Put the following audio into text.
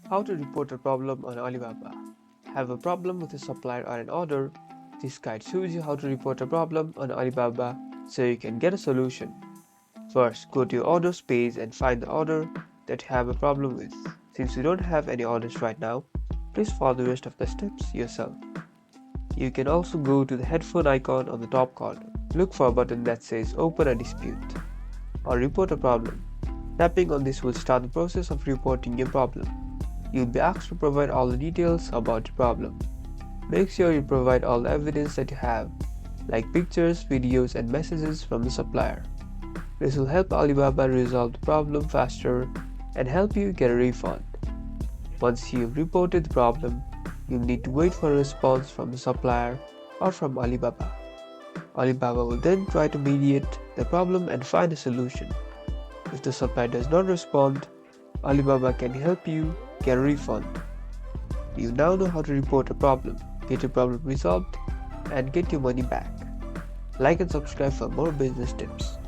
How to report a problem on Alibaba. Have a problem with a supplier or an order? This guide shows you how to report a problem on Alibaba so you can get a solution. First, go to your orders page and find the order that you have a problem with. Since you don't have any orders right now, please follow the rest of the steps yourself. You can also go to the headphone icon on the top corner. Look for a button that says Open a Dispute or Report a Problem. Tapping on this will start the process of reporting your problem. You'll be asked to provide all the details about the problem. Make sure you provide all the evidence that you have, like pictures, videos, and messages from the supplier. This will help Alibaba resolve the problem faster and help you get a refund. Once you've reported the problem, you'll need to wait for a response from the supplier or from Alibaba. Alibaba will then try to mediate the problem and find a solution. If the supplier does not respond, Alibaba can help you get a refund. You now know how to report a problem, get your problem resolved, and get your money back. Like and subscribe for more business tips.